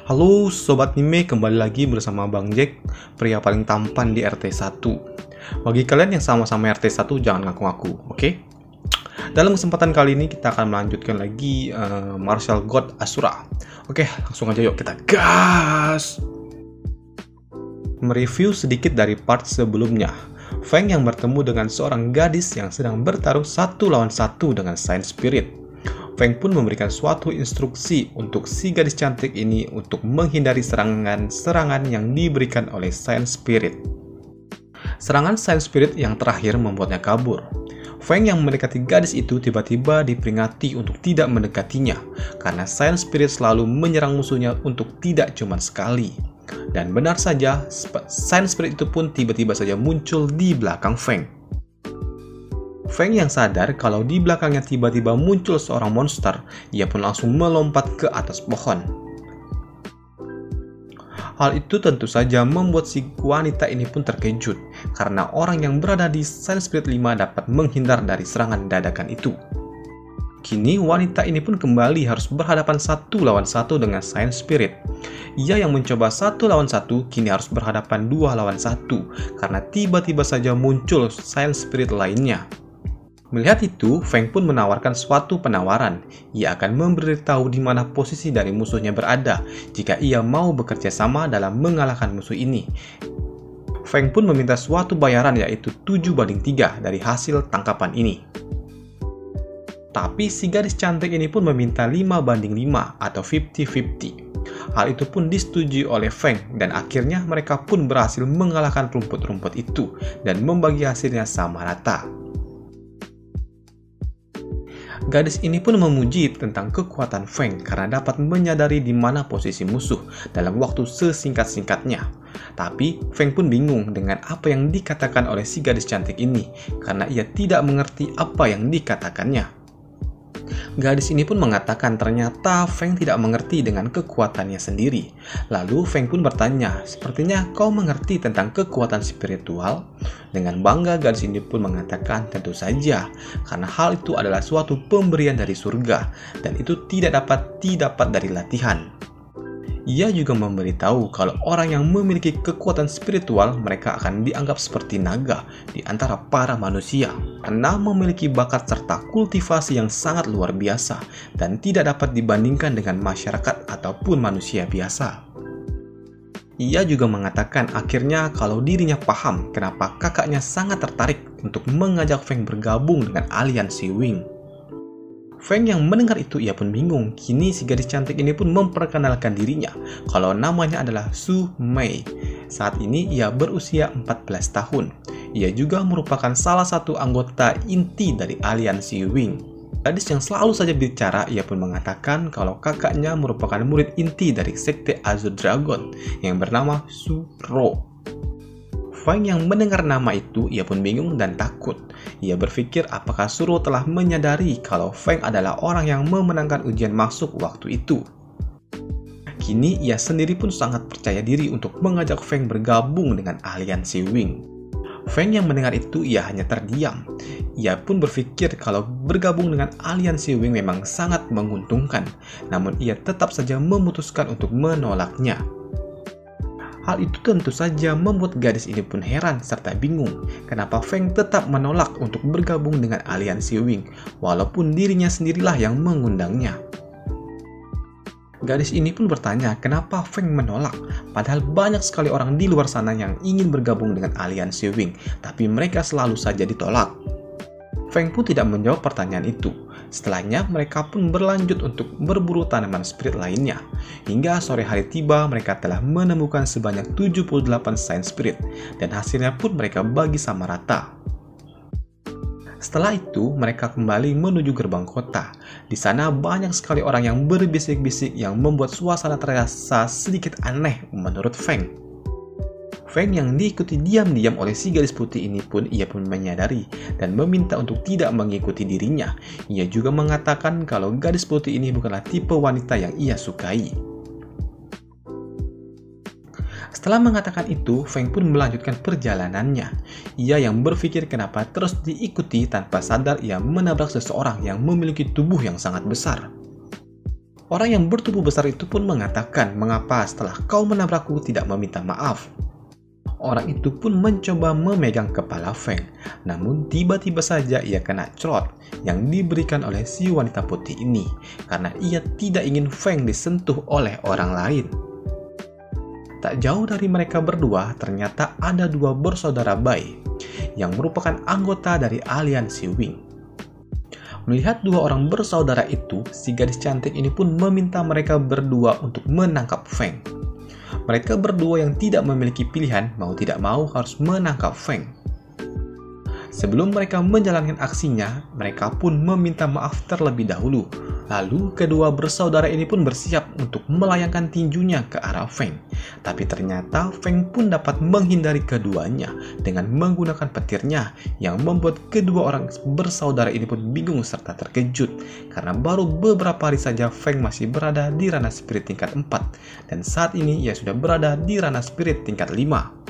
Halo Sobat Anime, kembali lagi bersama Bang Jack, pria paling tampan di RT 1. Bagi kalian yang sama-sama RT 1, jangan ngaku-ngaku, oke? Dalam kesempatan kali ini kita akan melanjutkan lagi Martial God Asura. Oke, langsung aja yuk kita gas! Mereview sedikit dari part sebelumnya. Feng yang bertemu dengan seorang gadis yang sedang bertarung satu lawan satu dengan Saint Spirit. Feng pun memberikan suatu instruksi untuk si gadis cantik ini untuk menghindari serangan yang diberikan oleh Saint Spirit. Serangan Saint Spirit yang terakhir membuatnya kabur. Feng yang mendekati gadis itu tiba-tiba diperingati untuk tidak mendekatinya, karena Saint Spirit selalu menyerang musuhnya untuk tidak cuma sekali. Dan benar saja, Saint Spirit itu pun tiba-tiba saja muncul di belakang Feng. Feng yang sadar kalau di belakangnya tiba-tiba muncul seorang monster, ia pun langsung melompat ke atas pohon. Hal itu tentu saja membuat si wanita ini pun terkejut, karena orang yang berada di Saint Spirit 5 dapat menghindar dari serangan dadakan itu. Kini wanita ini pun kembali harus berhadapan satu lawan satu dengan Saint Spirit. Ia yang mencoba satu lawan satu kini harus berhadapan 2 lawan 1, karena tiba-tiba saja muncul Saint Spirit lainnya. Melihat itu, Feng pun menawarkan suatu penawaran. Ia akan memberitahu di mana posisi dari musuhnya berada jika ia mau bekerja sama dalam mengalahkan musuh ini. Feng pun meminta suatu bayaran yaitu 7/3 dari hasil tangkapan ini. Tapi si gadis cantik ini pun meminta 5/5 atau 50-50. Hal itu pun disetujui oleh Feng dan akhirnya mereka pun berhasil mengalahkan rumput-rumput itu dan membagi hasilnya sama rata. Gadis ini pun memuji tentang kekuatan Feng karena dapat menyadari di mana posisi musuh dalam waktu sesingkat-singkatnya. Tapi Feng pun bingung dengan apa yang dikatakan oleh si gadis cantik ini karena ia tidak mengerti apa yang dikatakannya. Gadis ini pun mengatakan ternyata Feng tidak mengerti dengan kekuatannya sendiri. Lalu Feng pun bertanya, "Sepertinya kau mengerti tentang kekuatan spiritual?" Dengan bangga gadis ini pun mengatakan, "Tentu saja, karena hal itu adalah suatu pemberian dari surga dan itu tidak dapat didapat dari latihan." Ia juga memberitahu kalau orang yang memiliki kekuatan spiritual mereka akan dianggap seperti naga di antara para manusia karena memiliki bakat serta kultivasi yang sangat luar biasa dan tidak dapat dibandingkan dengan masyarakat ataupun manusia biasa. Ia juga mengatakan akhirnya kalau dirinya paham kenapa kakaknya sangat tertarik untuk mengajak Feng bergabung dengan aliansi Wing. Feng yang mendengar itu ia pun bingung. Kini si gadis cantik ini pun memperkenalkan dirinya kalau namanya adalah Su Mei. Saat ini ia berusia 14 tahun. Ia juga merupakan salah satu anggota inti dari aliansi Wing. Gadis yang selalu saja bicara, ia pun mengatakan kalau kakaknya merupakan murid inti dari sekte Azure Dragon yang bernama Su Ro. Feng yang mendengar nama itu, ia pun bingung dan takut. Ia berpikir apakah Suro telah menyadari kalau Feng adalah orang yang memenangkan ujian masuk waktu itu. Kini ia sendiri pun sangat percaya diri untuk mengajak Feng bergabung dengan aliansi Wing. Feng yang mendengar itu ia hanya terdiam. Ia pun berpikir kalau bergabung dengan aliansi Wing memang sangat menguntungkan, namun ia tetap saja memutuskan untuk menolaknya. Hal itu tentu saja membuat gadis ini pun heran serta bingung kenapa Feng tetap menolak untuk bergabung dengan aliansi Wing walaupun dirinya sendirilah yang mengundangnya. Gadis ini pun bertanya kenapa Feng menolak padahal banyak sekali orang di luar sana yang ingin bergabung dengan aliansi Wing tapi mereka selalu saja ditolak. Feng pun tidak menjawab pertanyaan itu. Setelahnya mereka pun berlanjut untuk berburu tanaman spirit lainnya. Hingga sore hari tiba mereka telah menemukan sebanyak 78 Saint Spirit dan hasilnya pun mereka bagi sama rata. Setelah itu mereka kembali menuju gerbang kota. Di sana banyak sekali orang yang berbisik-bisik yang membuat suasana terasa sedikit aneh menurut Feng. Feng yang diikuti diam-diam oleh si gadis putih ini pun ia pun menyadari dan meminta untuk tidak mengikuti dirinya. Ia juga mengatakan kalau gadis putih ini bukanlah tipe wanita yang ia sukai. Setelah mengatakan itu, Feng pun melanjutkan perjalanannya. Ia yang berpikir kenapa terus diikuti tanpa sadar ia menabrak seseorang yang memiliki tubuh yang sangat besar. Orang yang bertubuh besar itu pun mengatakan, "Mengapa setelah kau menabrakku tidak meminta maaf?" Orang itu pun mencoba memegang kepala Feng, namun tiba-tiba saja ia kena celot yang diberikan oleh si wanita putih ini, karena ia tidak ingin Feng disentuh oleh orang lain. Tak jauh dari mereka berdua, ternyata ada dua bersaudara Bai, yang merupakan anggota dari aliansi Wing. Melihat dua orang bersaudara itu, si gadis cantik ini pun meminta mereka berdua untuk menangkap Feng. Mereka berdua yang tidak memiliki pilihan, mau tidak mau harus menangkap Feng. Sebelum mereka menjalankan aksinya, mereka pun meminta maaf terlebih dahulu. Lalu kedua bersaudara ini pun bersiap untuk melayangkan tinjunya ke arah Feng. Tapi ternyata Feng pun dapat menghindari keduanya dengan menggunakan petirnya, yang membuat kedua orang bersaudara ini pun bingung serta terkejut. Karena baru beberapa hari saja Feng masih berada di ranah spirit tingkat 4, dan saat ini ia sudah berada di ranah spirit tingkat 5.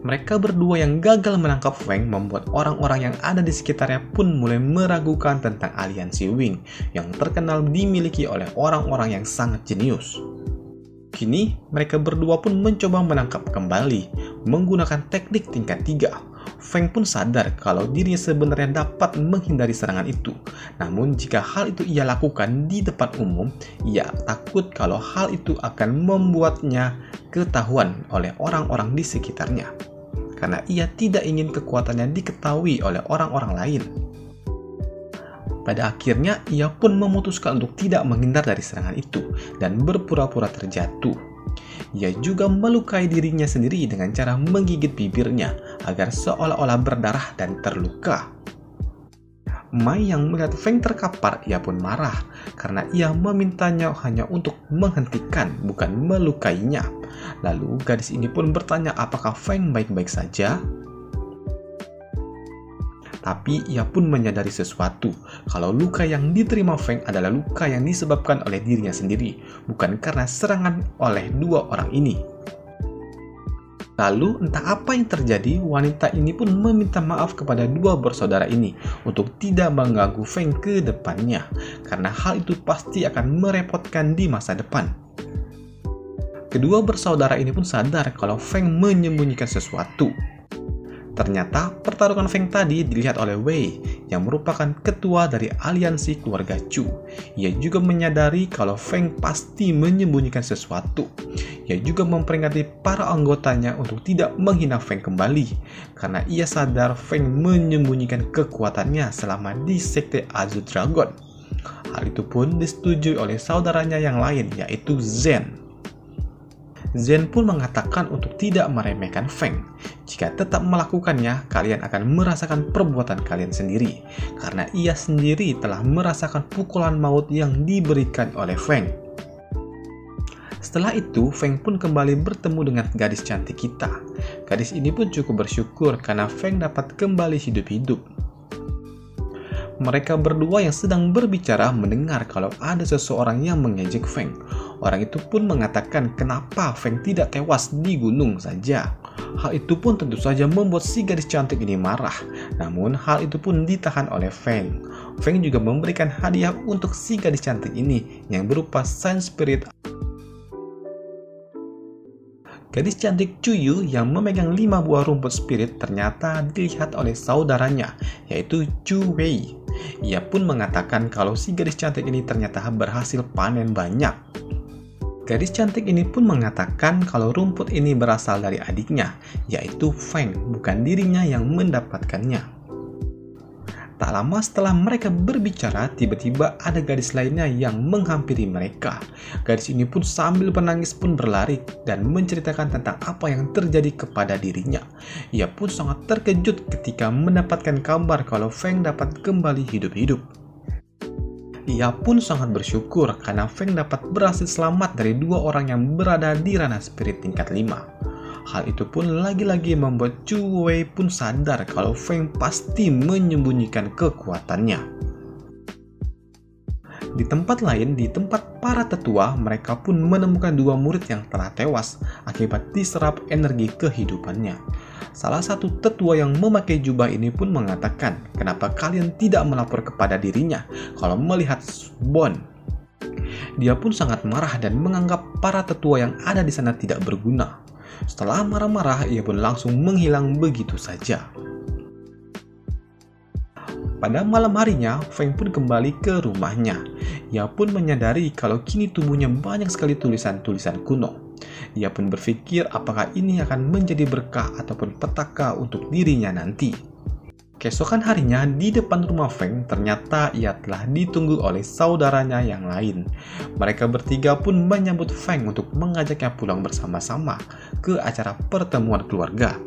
Mereka berdua yang gagal menangkap Feng membuat orang-orang yang ada di sekitarnya pun mulai meragukan tentang aliansi Wing yang terkenal dimiliki oleh orang-orang yang sangat jenius. Kini, mereka berdua pun mencoba menangkap kembali menggunakan teknik tingkat 3. Feng pun sadar kalau dirinya sebenarnya dapat menghindari serangan itu. Namun jika hal itu ia lakukan di depan umum, ia takut kalau hal itu akan membuatnya ketahuan oleh orang-orang di sekitarnya. Karena ia tidak ingin kekuatannya diketahui oleh orang-orang lain. Pada akhirnya, ia pun memutuskan untuk tidak menghindar dari serangan itu dan berpura-pura terjatuh. Ia juga melukai dirinya sendiri dengan cara menggigit bibirnya agar seolah-olah berdarah dan terluka. Mai yang melihat Feng terkapar, ia pun marah karena ia memintanya hanya untuk menghentikan, bukan melukainya. Lalu gadis ini pun bertanya apakah Feng baik-baik saja. Tapi ia pun menyadari sesuatu, kalau luka yang diterima Feng adalah luka yang disebabkan oleh dirinya sendiri, bukan karena serangan oleh dua orang ini. Lalu entah apa yang terjadi, wanita ini pun meminta maaf kepada dua bersaudara ini untuk tidak mengganggu Feng ke depannya, karena hal itu pasti akan merepotkan di masa depan. Kedua bersaudara ini pun sadar kalau Feng menyembunyikan sesuatu. Ternyata pertarungan Feng tadi dilihat oleh Wei yang merupakan ketua dari aliansi keluarga Chu. Ia juga menyadari kalau Feng pasti menyembunyikan sesuatu. Ia juga memperingati para anggotanya untuk tidak menghina Feng kembali, karena ia sadar Feng menyembunyikan kekuatannya selama di Sekte Azure Dragon. Hal itu pun disetujui oleh saudaranya yang lain, yaitu Zen. Zen pun mengatakan untuk tidak meremehkan Feng. Jika tetap melakukannya, kalian akan merasakan perbuatan kalian sendiri, karena ia sendiri telah merasakan pukulan maut yang diberikan oleh Feng. Setelah itu, Feng pun kembali bertemu dengan gadis cantik kita. Gadis ini pun cukup bersyukur karena Feng dapat kembali hidup-hidup. Mereka berdua yang sedang berbicara mendengar kalau ada seseorang yang mengejek Feng. Orang itu pun mengatakan kenapa Feng tidak tewas di gunung saja. Hal itu pun tentu saja membuat si gadis cantik ini marah. Namun hal itu pun ditahan oleh Feng. Feng juga memberikan hadiah untuk si gadis cantik ini yang berupa Sign Spirit. Gadis cantik Chuyu yang memegang 5 buah rumput spirit ternyata dilihat oleh saudaranya, yaitu Chu Wei. Ia pun mengatakan kalau si gadis cantik ini ternyata berhasil panen banyak. Gadis cantik ini pun mengatakan kalau rumput ini berasal dari adiknya, yaitu Feng, bukan dirinya yang mendapatkannya. Tak lama setelah mereka berbicara, tiba-tiba ada gadis lainnya yang menghampiri mereka. Gadis ini pun sambil menangis pun berlari dan menceritakan tentang apa yang terjadi kepada dirinya. Ia pun sangat terkejut ketika mendapatkan kabar kalau Feng dapat kembali hidup-hidup. Ia pun sangat bersyukur karena Feng dapat berhasil selamat dari 2 orang yang berada di ranah spirit tingkat 5. Hal itu pun lagi-lagi membuat Chu Wei pun sadar kalau Feng pasti menyembunyikan kekuatannya. Di tempat lain, di tempat para tetua, mereka pun menemukan 2 murid yang telah tewas akibat diserap energi kehidupannya. Salah satu tetua yang memakai jubah ini pun mengatakan, kenapa kalian tidak melapor kepada dirinya kalau melihat Bon? Dia pun sangat marah dan menganggap para tetua yang ada di sana tidak berguna. Setelah marah-marah, ia pun langsung menghilang begitu saja. Pada malam harinya, Feng pun kembali ke rumahnya. Ia pun menyadari kalau kini tubuhnya banyak sekali tulisan-tulisan kuno. Ia pun berpikir apakah ini akan menjadi berkah ataupun petaka untuk dirinya nanti. Keesokan harinya, di depan rumah Feng, ternyata ia telah ditunggu oleh saudaranya yang lain. Mereka bertiga pun menyambut Feng untuk mengajaknya pulang bersama-sama ke acara pertemuan keluarga.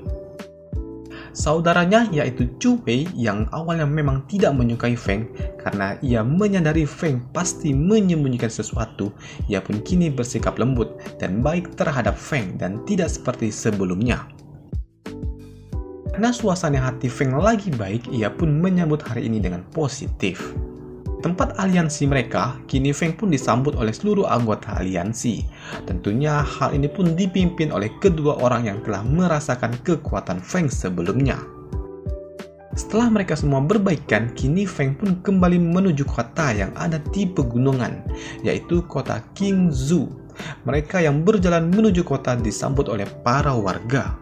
Saudaranya yaitu Chu Wei yang awalnya memang tidak menyukai Feng karena ia menyadari Feng pasti menyembunyikan sesuatu. Ia pun kini bersikap lembut dan baik terhadap Feng dan tidak seperti sebelumnya. Karena suasana hati Feng lagi baik, ia pun menyambut hari ini dengan positif. Tempat aliansi mereka, kini Feng pun disambut oleh seluruh anggota aliansi. Tentunya hal ini pun dipimpin oleh kedua orang yang telah merasakan kekuatan Feng sebelumnya. Setelah mereka semua berbaikan, kini Feng pun kembali menuju kota yang ada di pegunungan, yaitu kota Qingzhou. Mereka yang berjalan menuju kota disambut oleh para warga.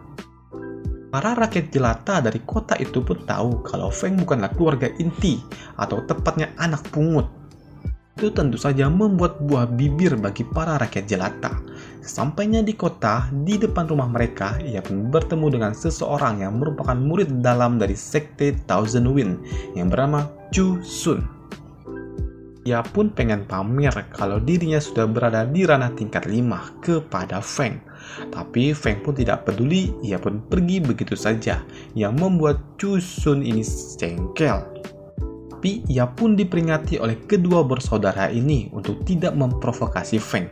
Para rakyat jelata dari kota itu pun tahu kalau Feng bukanlah keluarga inti atau tepatnya anak pungut. Itu tentu saja membuat buah bibir bagi para rakyat jelata. Sesampainya di kota, di depan rumah mereka, ia pun bertemu dengan seseorang yang merupakan murid dalam dari sekte Thousand Wind yang bernama Chu Sun. Ia pun pengen pamer kalau dirinya sudah berada di ranah tingkat 5 kepada Feng. Tapi Feng pun tidak peduli, ia pun pergi begitu saja, yang membuat Chu Sun ini jengkel. Tapi ia pun diperingati oleh kedua bersaudara ini untuk tidak memprovokasi Feng.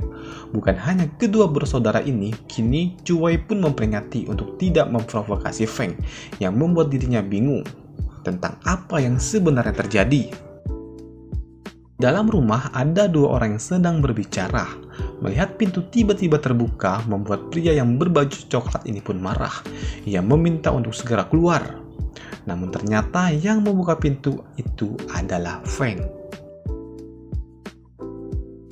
Bukan hanya kedua bersaudara ini, kini Chu Wei pun memperingati untuk tidak memprovokasi Feng, yang membuat dirinya bingung tentang apa yang sebenarnya terjadi. Dalam rumah ada dua orang yang sedang berbicara. Melihat pintu tiba-tiba terbuka, membuat pria yang berbaju coklat ini pun marah. Ia meminta untuk segera keluar. Namun ternyata yang membuka pintu itu adalah Feng.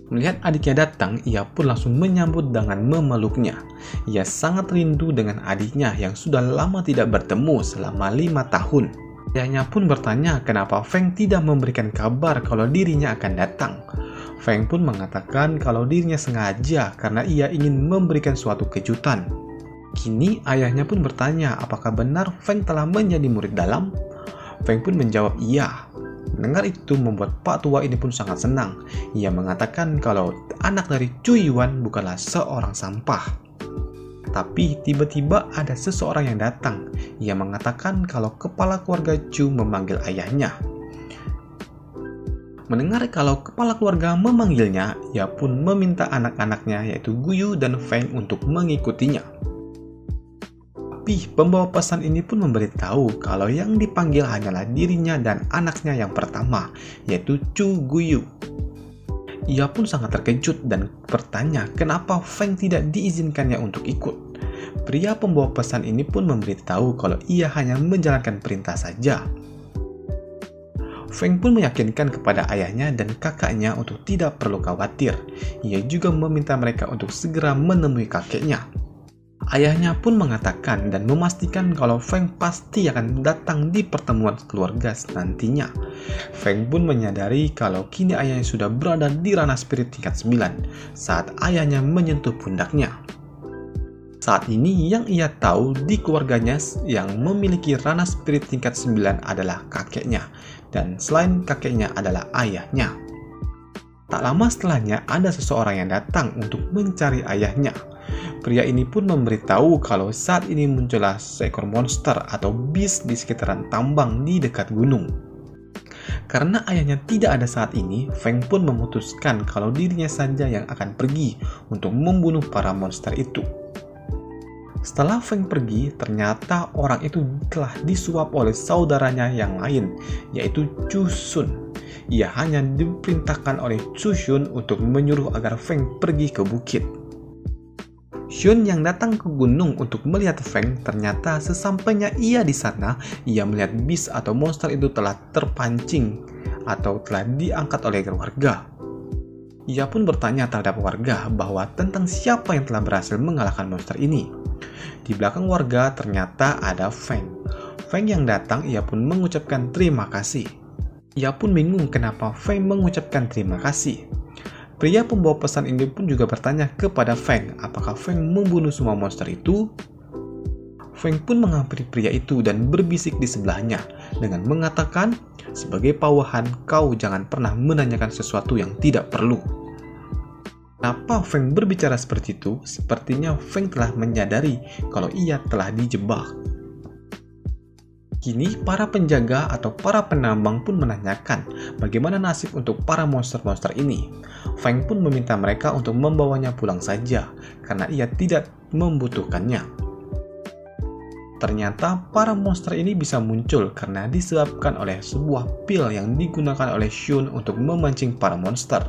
Melihat adiknya datang, ia pun langsung menyambut dengan memeluknya. Ia sangat rindu dengan adiknya yang sudah lama tidak bertemu selama 5 tahun. Ayahnya pun bertanya kenapa Feng tidak memberikan kabar kalau dirinya akan datang. Feng pun mengatakan kalau dirinya sengaja karena ia ingin memberikan suatu kejutan. Kini ayahnya pun bertanya apakah benar Feng telah menjadi murid dalam. Feng pun menjawab iya. Mendengar itu membuat Pak Tua ini pun sangat senang. Ia mengatakan kalau anak dari Chu Yuan bukanlah seorang sampah. Tapi tiba-tiba ada seseorang yang datang. Ia mengatakan kalau kepala keluarga Chu memanggil ayahnya. Mendengar kalau kepala keluarga memanggilnya, ia pun meminta anak-anaknya yaitu Guyu dan Feng untuk mengikutinya. Tapi pembawa pesan ini pun memberitahu kalau yang dipanggil hanyalah dirinya dan anaknya yang pertama, yaitu Chu Guyu. Ia pun sangat terkejut dan bertanya kenapa Feng tidak diizinkannya untuk ikut. Pria pembawa pesan ini pun memberitahu kalau ia hanya menjalankan perintah saja. Feng pun meyakinkan kepada ayahnya dan kakaknya untuk tidak perlu khawatir. Ia juga meminta mereka untuk segera menemui kakeknya. Ayahnya pun mengatakan dan memastikan kalau Feng pasti akan datang di pertemuan keluarga nantinya. Feng pun menyadari kalau kini ayahnya sudah berada di ranah spirit tingkat 9 saat ayahnya menyentuh pundaknya. Saat ini yang ia tahu di keluarganya yang memiliki ranah spirit tingkat 9 adalah kakeknya, dan selain kakeknya adalah ayahnya. Tak lama setelahnya ada seseorang yang datang untuk mencari ayahnya. Pria ini pun memberitahu kalau saat ini muncullah seekor monster atau beast di sekitaran tambang di dekat gunung. Karena ayahnya tidak ada saat ini, Feng pun memutuskan kalau dirinya saja yang akan pergi untuk membunuh para monster itu. Setelah Feng pergi, ternyata orang itu telah disuap oleh saudaranya yang lain, yaitu Chu Sun. Ia hanya diperintahkan oleh Chu Sun untuk menyuruh agar Feng pergi ke bukit. Shun yang datang ke gunung untuk melihat Feng, ternyata sesampainya ia di sana, ia melihat beast atau monster itu telah terpancing atau telah diangkat oleh warga. Ia pun bertanya terhadap warga bahwa tentang siapa yang telah berhasil mengalahkan monster ini. Di belakang warga ternyata ada Feng. Feng yang datang, ia pun mengucapkan terima kasih. Ia pun bingung kenapa Feng mengucapkan terima kasih. Pria pembawa pesan ini pun juga bertanya kepada Feng, apakah Feng membunuh semua monster itu? Feng pun menghampiri pria itu dan berbisik di sebelahnya dengan mengatakan, sebagai bawahan, kau jangan pernah menanyakan sesuatu yang tidak perlu. Kenapa Feng berbicara seperti itu? Sepertinya Feng telah menyadari kalau ia telah dijebak. Kini para penjaga atau para penambang pun menanyakan bagaimana nasib untuk para monster-monster ini. Feng pun meminta mereka untuk membawanya pulang saja karena ia tidak membutuhkannya. Ternyata para monster ini bisa muncul karena disebabkan oleh sebuah pil yang digunakan oleh Shun untuk memancing para monster.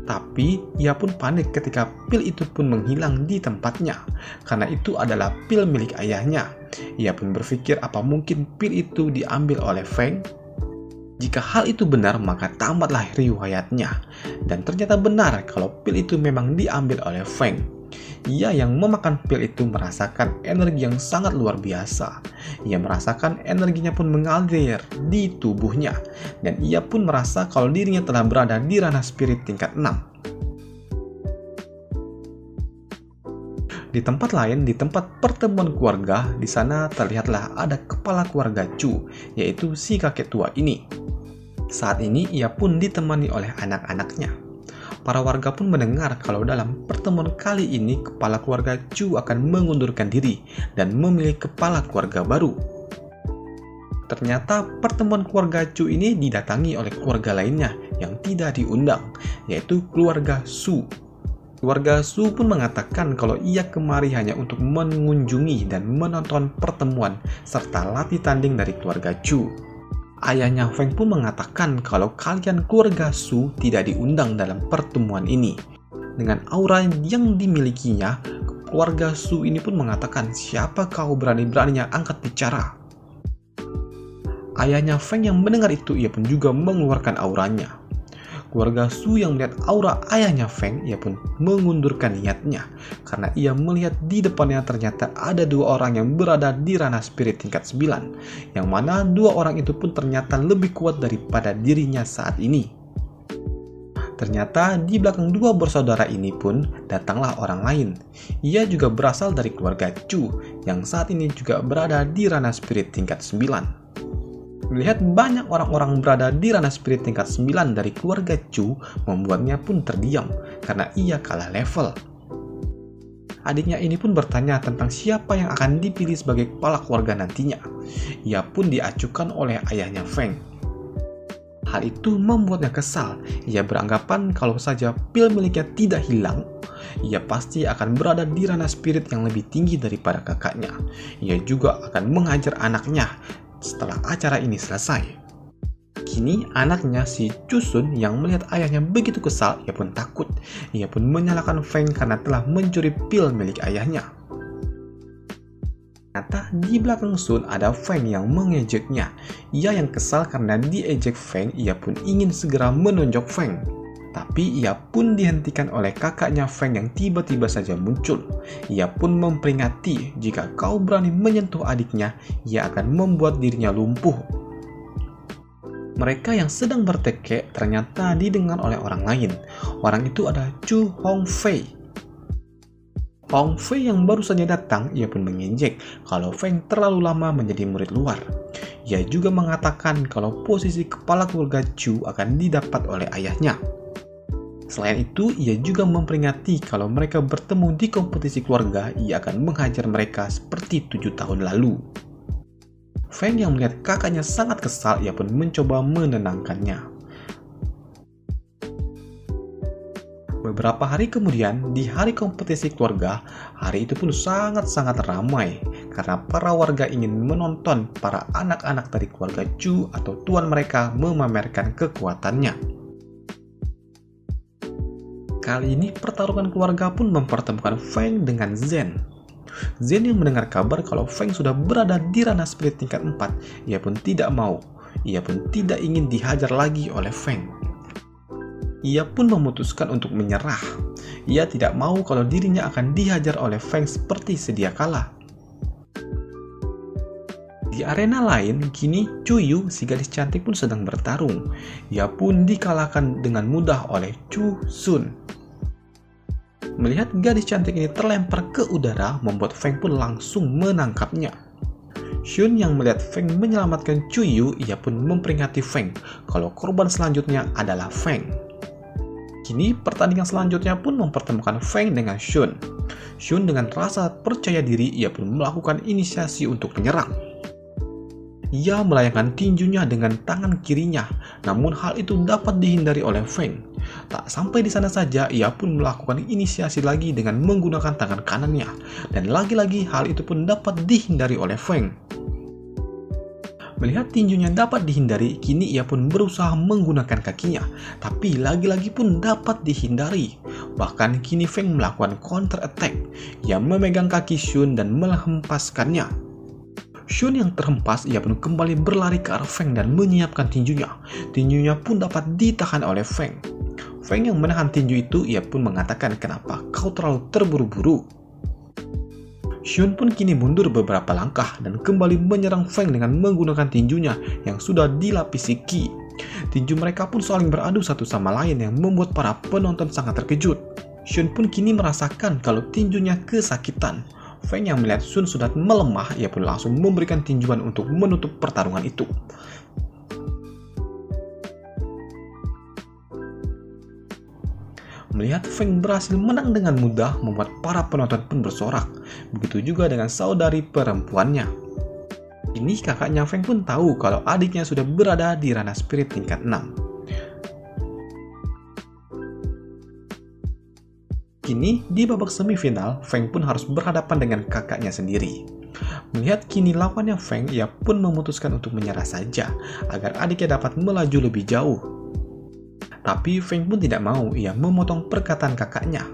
Tapi ia pun panik ketika pil itu pun menghilang di tempatnya, karena itu adalah pil milik ayahnya. Ia pun berpikir apa mungkin pil itu diambil oleh Feng? Jika hal itu benar maka tamatlah riwayatnya. Dan ternyata benar kalau pil itu memang diambil oleh Feng. Ia yang memakan pil itu merasakan energi yang sangat luar biasa. Ia merasakan energinya pun mengalir di tubuhnya. Dan ia pun merasa kalau dirinya telah berada di ranah spirit tingkat 6. Di tempat lain, di tempat pertemuan keluarga, di sana terlihatlah ada kepala keluarga Chu, yaitu si kakek tua ini. Saat ini ia pun ditemani oleh anak-anaknya. Para warga pun mendengar kalau dalam pertemuan kali ini kepala keluarga Chu akan mengundurkan diri dan memilih kepala keluarga baru. Ternyata pertemuan keluarga Chu ini didatangi oleh keluarga lainnya yang tidak diundang, yaitu keluarga Su. Keluarga Su pun mengatakan kalau ia kemari hanya untuk mengunjungi dan menonton pertemuan serta latih tanding dari keluarga Chu. Ayahnya Feng pun mengatakan kalau kalian keluarga Su tidak diundang dalam pertemuan ini. Dengan aura yang dimilikinya, keluarga Su ini pun mengatakan, siapa kau berani-beraninya angkat bicara? Ayahnya Feng yang mendengar itu, ia pun juga mengeluarkan auranya. Keluarga Su yang melihat aura ayahnya Feng, ia pun mengundurkan niatnya karena ia melihat di depannya ternyata ada dua orang yang berada di ranah spirit tingkat 9, yang mana dua orang itu pun ternyata lebih kuat daripada dirinya saat ini. Ternyata di belakang dua bersaudara ini pun datanglah orang lain. Ia juga berasal dari keluarga Chu yang saat ini juga berada di ranah spirit tingkat 9. Melihat banyak orang-orang berada di ranah spirit tingkat 9 dari keluarga Chu membuatnya pun terdiam karena ia kalah level. Adiknya ini pun bertanya tentang siapa yang akan dipilih sebagai kepala keluarga nantinya. Ia pun diacuhkan oleh ayahnya Feng. Hal itu membuatnya kesal. Ia beranggapan kalau saja pil miliknya tidak hilang, ia pasti akan berada di ranah spirit yang lebih tinggi daripada kakaknya. Ia juga akan menghajar anaknya setelah acara ini selesai. Kini anaknya si Chusun yang melihat ayahnya begitu kesal, ia pun takut. Ia pun menyalahkan Feng karena telah mencuri pil milik ayahnya. Ternyata di belakang Sun ada Feng yang mengejeknya. Ia yang kesal karena diejek Feng, ia pun ingin segera menonjok Feng. Tapi ia pun dihentikan oleh kakaknya Feng yang tiba-tiba saja muncul. Ia pun memperingati jika kau berani menyentuh adiknya, ia akan membuat dirinya lumpuh. Mereka yang sedang bertekek ternyata didengar oleh orang lain. Orang itu adalah Chu Hongfei. Hongfei yang baru saja datang, ia pun mengejek kalau Feng terlalu lama menjadi murid luar. Ia juga mengatakan kalau posisi kepala keluarga Chu akan didapat oleh ayahnya. Selain itu, ia juga memperingati kalau mereka bertemu di kompetisi keluarga, ia akan menghajar mereka seperti 7 tahun lalu. Feng yang melihat kakaknya sangat kesal, ia pun mencoba menenangkannya. Beberapa hari kemudian, di hari kompetisi keluarga, hari itu pun sangat-sangat ramai karena para warga ingin menonton para anak-anak dari keluarga Chu atau tuan mereka memamerkan kekuatannya. Kali ini pertarungan keluarga pun mempertemukan Feng dengan Zen. Zen yang mendengar kabar kalau Feng sudah berada di ranah spirit tingkat 4, ia pun tidak mau. Ia pun tidak ingin dihajar lagi oleh Feng. ia pun memutuskan untuk menyerah. Ia tidak mau kalau dirinya akan dihajar oleh Feng seperti sedia kala. Di arena lain, kini Chuyu, si gadis cantik pun sedang bertarung. Ia pun dikalahkan dengan mudah oleh Chu Sun. Melihat gadis cantik ini terlempar ke udara, membuat Feng pun langsung menangkapnya. Shun yang melihat Feng menyelamatkan Chuyu, ia pun memperingati Feng kalau korban selanjutnya adalah Feng. Kini pertandingan selanjutnya pun mempertemukan Feng dengan Shun. Shun dengan rasa percaya diri, ia pun melakukan inisiasi untuk menyerang. Ia melayangkan tinjunya dengan tangan kirinya, namun hal itu dapat dihindari oleh Feng. Tak sampai di sana saja, ia pun melakukan inisiasi lagi dengan menggunakan tangan kanannya, dan lagi-lagi hal itu pun dapat dihindari oleh Feng. Melihat tinjunya dapat dihindari, kini ia pun berusaha menggunakan kakinya, tapi lagi-lagi pun dapat dihindari. Bahkan kini Feng melakukan counter attack. Ia memegang kaki Shun dan menghempaskannya. Shun yang terhempas, ia pun kembali berlari ke arah Feng dan menyiapkan tinjunya. Tinjunya pun dapat ditahan oleh Feng. Feng yang menahan tinju itu, ia pun mengatakan, "Kenapa kau terlalu terburu-buru?" Shun pun kini mundur beberapa langkah dan kembali menyerang Feng dengan menggunakan tinjunya yang sudah dilapisi ki. Tinju mereka pun saling beradu satu sama lain yang membuat para penonton sangat terkejut. Shun pun kini merasakan kalau tinjunya kesakitan. Feng yang melihat Shun sudah melemah, ia pun langsung memberikan tinjuan untuk menutup pertarungan itu. Melihat Feng berhasil menang dengan mudah, membuat para penonton pun bersorak. Begitu juga dengan saudari perempuannya. Ini kakaknya Feng pun tahu kalau adiknya sudah berada di ranah spirit tingkat 6. Kini, di babak semifinal, Feng pun harus berhadapan dengan kakaknya sendiri. Melihat kini lawannya Feng, ia pun memutuskan untuk menyerah saja, agar adiknya dapat melaju lebih jauh. Tapi Feng pun tidak mau, ia memotong perkataan kakaknya.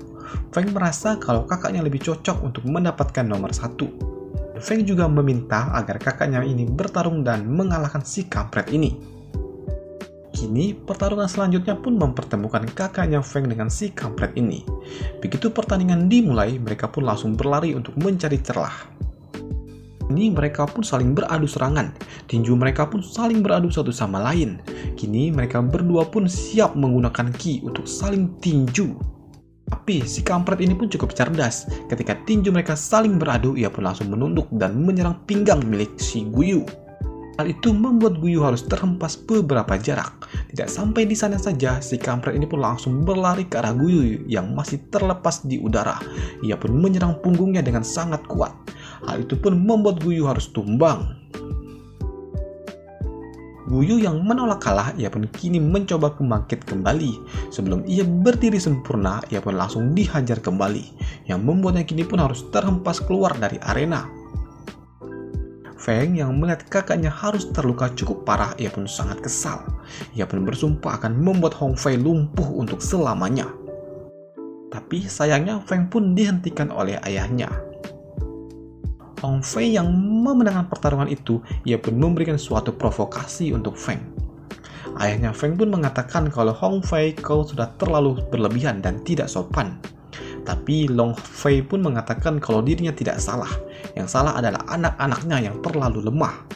Feng merasa kalau kakaknya lebih cocok untuk mendapatkan nomor 1. Feng juga meminta agar kakaknya ini bertarung dan mengalahkan si kampret ini. Kini, pertarungan selanjutnya pun mempertemukan kakaknya Feng dengan si kampret ini. Begitu pertandingan dimulai, mereka pun langsung berlari untuk mencari celah. Kini mereka pun saling beradu serangan, tinju mereka pun saling beradu satu sama lain. Kini mereka berdua pun siap menggunakan ki untuk saling tinju. Tapi si kampret ini pun cukup cerdas. Ketika tinju mereka saling beradu, ia pun langsung menunduk dan menyerang pinggang milik si Guyu. Hal itu membuat Guyu harus terhempas beberapa jarak. Tidak sampai di sana saja, si kampret ini pun langsung berlari ke arah Guyu yang masih terlepas di udara. Ia pun menyerang punggungnya dengan sangat kuat. Hal itu pun membuat Guyu harus tumbang. Guyu yang menolak kalah, ia pun kini mencoba bangkit kembali. Sebelum ia berdiri sempurna, ia pun langsung dihajar kembali, yang membuatnya kini pun harus terhempas keluar dari arena. Feng yang melihat kakaknya harus terluka cukup parah, ia pun sangat kesal. Ia pun bersumpah akan membuat Hong Fei lumpuh untuk selamanya. Tapi sayangnya Feng pun dihentikan oleh ayahnya. Hong Fei yang memenangkan pertarungan itu, ia pun memberikan suatu provokasi untuk Feng. Ayahnya Feng pun mengatakan kalau Hong Fei, kau sudah terlalu berlebihan dan tidak sopan. Tapi Long Fei pun mengatakan kalau dirinya tidak salah. Yang salah adalah anak-anaknya yang terlalu lemah.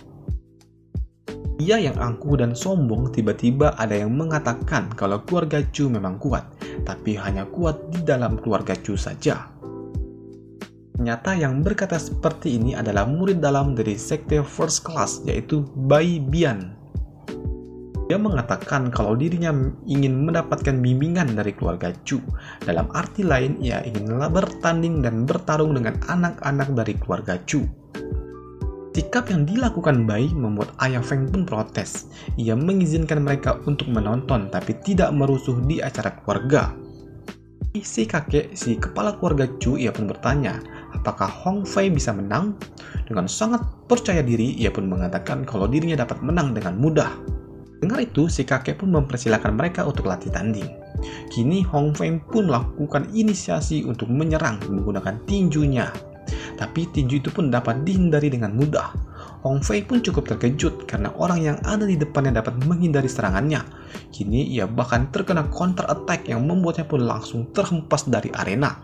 Ia yang angkuh dan sombong, tiba-tiba ada yang mengatakan kalau keluarga Chu memang kuat, tapi hanya kuat di dalam keluarga Chu saja. Ternyata yang berkata seperti ini adalah murid dalam dari sekte First Class, yaitu Bai Bian. Dia mengatakan kalau dirinya ingin mendapatkan bimbingan dari keluarga Chu. Dalam arti lain, ia ingin bertanding dan bertarung dengan anak-anak dari keluarga Chu. Sikap yang dilakukan Bai membuat ayah Feng pun protes. Ia mengizinkan mereka untuk menonton tapi tidak merusuh di acara keluarga. Si kakek, si kepala keluarga Chu, ia pun bertanya, apakah Hong Fei bisa menang? Dengan sangat percaya diri, ia pun mengatakan kalau dirinya dapat menang dengan mudah. Dengar itu, si kakek pun mempersilahkan mereka untuk latih tanding. Kini Hong Fei pun melakukan inisiasi untuk menyerang menggunakan tinjunya. Tapi tinju itu pun dapat dihindari dengan mudah. Hong Fei pun cukup terkejut karena orang yang ada di depannya dapat menghindari serangannya. Kini ia bahkan terkena counter attack yang membuatnya pun langsung terhempas dari arena.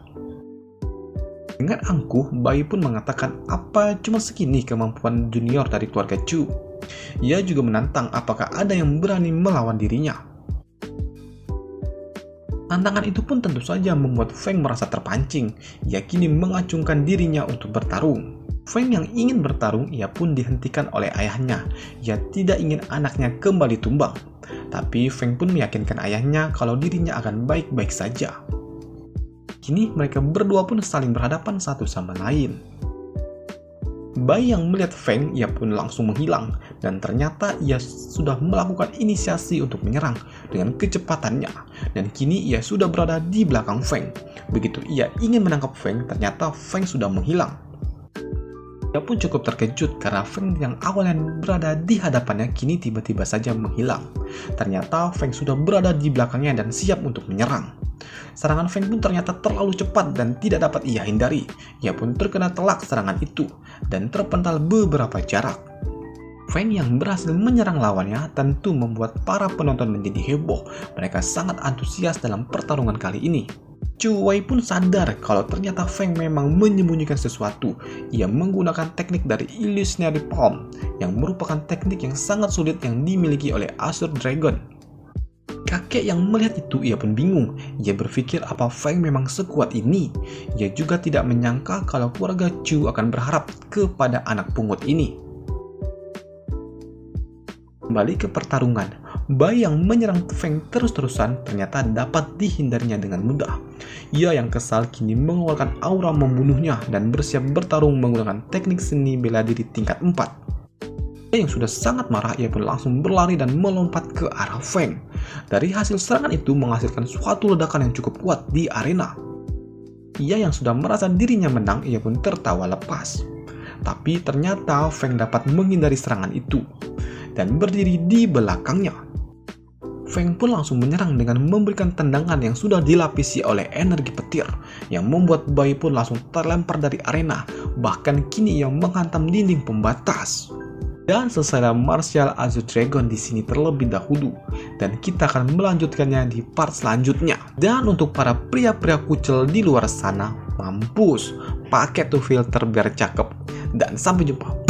Dengan angkuh, Bai pun mengatakan apa cuma segini kemampuan junior dari keluarga Chu. Ia juga menantang apakah ada yang berani melawan dirinya. Tantangan itu pun tentu saja membuat Feng merasa terpancing. Ia kini mengacungkan dirinya untuk bertarung. Feng yang ingin bertarung, ia pun dihentikan oleh ayahnya. Ia tidak ingin anaknya kembali tumbang. Tapi Feng pun meyakinkan ayahnya kalau dirinya akan baik-baik saja. Kini mereka berdua pun saling berhadapan satu sama lain. Bai yang melihat Feng, ia pun langsung menghilang. Dan ternyata ia sudah melakukan inisiasi untuk menyerang dengan kecepatannya. Dan kini ia sudah berada di belakang Feng. Begitu ia ingin menangkap Feng, ternyata Feng sudah menghilang. Ia pun cukup terkejut karena Feng yang awalnya berada di hadapannya kini tiba-tiba saja menghilang. Ternyata Feng sudah berada di belakangnya dan siap untuk menyerang. Serangan Feng pun ternyata terlalu cepat dan tidak dapat ia hindari. Ia pun terkena telak serangan itu dan terpental beberapa jarak. Feng yang berhasil menyerang lawannya tentu membuat para penonton menjadi heboh. Mereka sangat antusias dalam pertarungan kali ini. Chu Wei pun sadar kalau ternyata Feng memang menyembunyikan sesuatu. Ia menggunakan teknik dari Illusionary Palm, yang merupakan teknik yang sangat sulit yang dimiliki oleh Azure Dragon. Kakek yang melihat itu ia pun bingung. Ia berpikir apa Feng memang sekuat ini. Ia juga tidak menyangka kalau keluarga Chu akan berharap kepada anak pungut ini. Kembali ke pertarungan, Bai yang menyerang Feng terus-terusan ternyata dapat dihindarinya dengan mudah. Ia yang kesal kini mengeluarkan aura membunuhnya dan bersiap bertarung menggunakan teknik seni bela diri tingkat 4. Ia yang sudah sangat marah, ia pun langsung berlari dan melompat ke arah Feng. Dari hasil serangan itu menghasilkan suatu ledakan yang cukup kuat di arena. Ia yang sudah merasa dirinya menang, ia pun tertawa lepas. Tapi ternyata Feng dapat menghindari serangan itu dan berdiri di belakangnya. Feng pun langsung menyerang dengan memberikan tendangan yang sudah dilapisi oleh energi petir, yang membuat Bai pun langsung terlempar dari arena, bahkan kini ia menghantam dinding pembatas. Dan selesai martial Azure Dragon di sini terlebih dahulu, dan kita akan melanjutkannya di part selanjutnya. Dan untuk para pria-pria kucel di luar sana, mampus, pakai tuh filter biar cakep. Dan sampai jumpa.